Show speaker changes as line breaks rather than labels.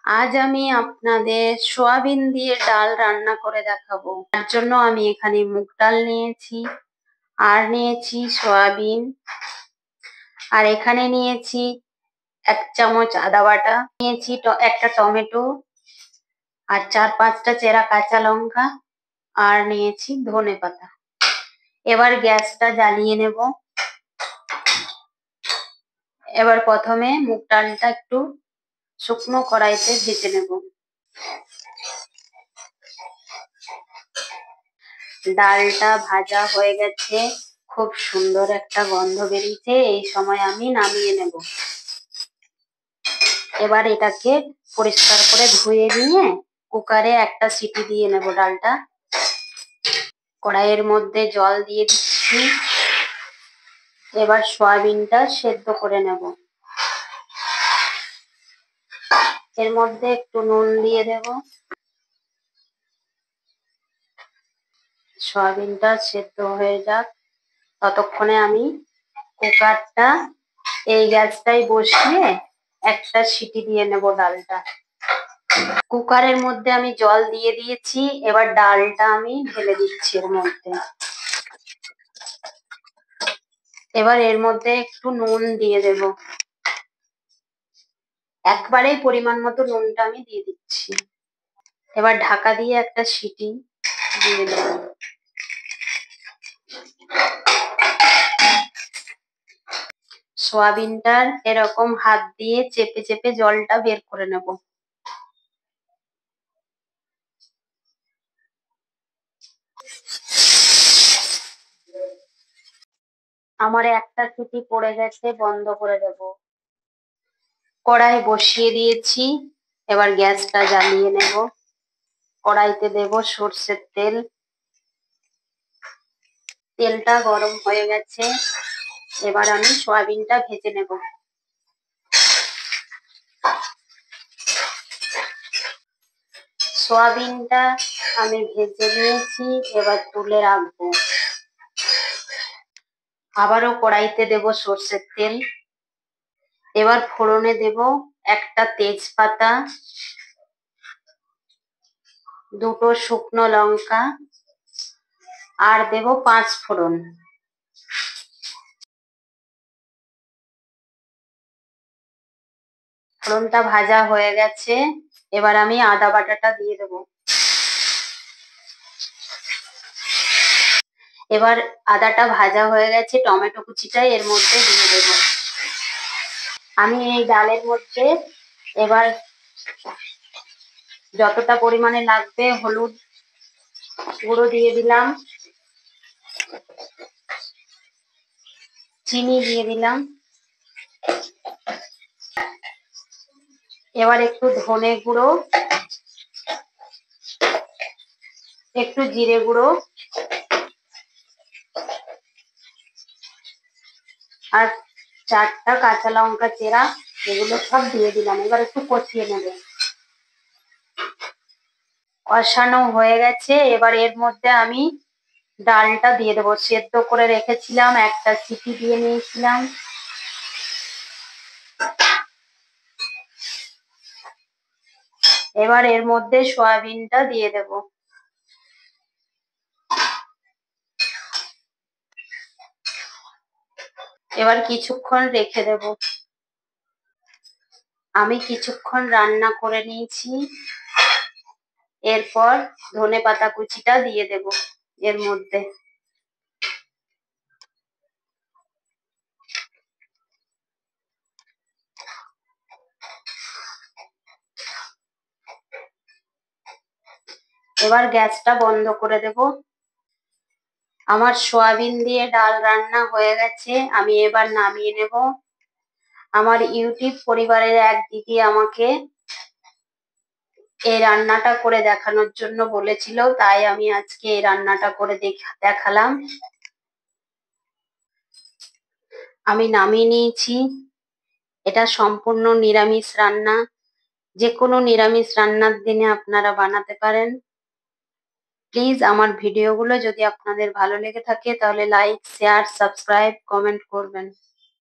আজ আমি আপনাদের সোয়াবিন দিয়ে ডাল রান্না করে দেখাবো। তার জন্য আমি এখানে মুগ ডাল নিয়েছি, আর নিয়েছি সোয়াবিন, আর এখানে নিয়েছি 1 চামচ আদা বাটা, নিয়েছি একটা টমেটো, আর 4-5টা চেরা কাঁচা লঙ্কা, আর নিয়েছি ধনেপাতা। এবার গ্যাসটা জ্বালিয়ে নেব। এবার প্রথমে মুগ ডালটা একটু শুকনো কড়াইতে ভেজে নেব। ডালটা ভাজা হয়ে গেছে, খুব সুন্দর একটা গন্ধ বেরিয়েছে। এই সময় আমি নামিয়ে নেব। এবার এটাকে পরিষ্কার করে ধুয়ে নিয়ে কুকারে একটা সিটি দিয়ে নেব ডালটা। কড়াইয়ের মধ্যে জল দিয়ে দিচ্ছি। এবার সয়াবিনটা সেদ্ধ করে নেব। এর মধ্যে একটু নুন দিয়ে দেব। সয়াবিনটা সেদ্ধ হয়ে যাক, ততক্ষণে আমি কুকারটা এই গ্যাসটাই বসিয়ে একটা সিটি দিয়ে নেব ডালটা। কুকারের মধ্যে আমি জল দিয়ে দিয়েছি। এবার ডালটা আমি ঢেলে দিচ্ছি এর মধ্যে। এবার এর মধ্যে একটু নুন দিয়ে দেব। একবারেই পরিমাণ মতো নুনটা আমি দিয়ে দিচ্ছি। এবার ঢাকা দিয়ে একটা সিটি দিয়ে দেব। সোয়াবিনটার এরকম হাত দিয়ে চেপে চেপে জলটা বের করে নেব। আমার একটা সিটি পড়ে গেছে, বন্ধ করে দেব। কড়াই বসিয়ে দিয়েছি। এবার গ্যাসটা জ্বালিয়ে নেব। কড়াইতে দেব সর্ষের তেল। তেলটা গরম হয়ে গেছে। এবার আমি সয়াবিনটা ভেজে নেব। সয়াবিনটা আমি ভেজে নিয়েছি, এবার তুলে রাখবো। আবারও কড়াইতে দেব সর্ষের তেল। এবার ফোড়নে দেব একটা তেজপাতা, 2টো শুকনো লঙ্কা, আর দেব 5 ফোড়ন। ফোড়নটা ভাজা হয়ে গেছে। এবার আমি আদা বাটাটা দিয়ে দেব। এবার আদাটা ভাজা হয়ে গেছে, টমেটো কুচিটা এর মধ্যে দিয়ে দেব। আমি এই ডালের মধ্যে এবার যতটা পরিমাণে লাগবে হলুদ গুঁড়ো দিয়ে দিলাম, চিনি দিয়ে দিলাম। এবার একটু ধনে গুঁড়ো, একটু জিরে গুঁড়ো, আর 4টা কাঁচা লঙ্কা চেরা, এগুলো সব দিয়ে দিলাম। এবার একটু কষিয়ে নেব। কষানো হয়ে গেছে। এবার এর মধ্যে আমি ডালটা দিয়ে দেবো। সেদ্ধ করে রেখেছিলাম, একটা সিটি দিয়ে নিয়েছিলাম। এবার এর মধ্যে সয়াবিনটা দিয়ে দেব। এবার কিছুক্ষণ রেখে দেব। আমি কিছুক্ষণ রান্না করে নিয়েছি। এরপর ধনেপাতা কুচিটা দিয়ে দেব এর মধ্যে। এবার গ্যাসটা বন্ধ করে দেব। আমার সয়াবিন দিয়ে ডাল রান্না হয়ে গেছে। আমি এবার নামিয়ে নেব। আমার ইউটিউব পরিবারের এক দিদি আমাকে এই রান্নাটা করে দেখানোর জন্য বলেছিল, তাই আমি আজকে এই রান্নাটা করে দেখালাম। আমি নামিয়ে নিয়েছি। এটা সম্পূর্ণ নিরামিষ রান্না। যে কোনো নিরামিষ রান্নার দিনে আপনারা বানাতে পারেন। প্লিজ আমার ভিডিওগুলো যদি আপনাদের ভালো লেগে থাকে তাহলে লাইক, শেয়ার, সাবস্ক্রাইব, কমেন্ট করবেন।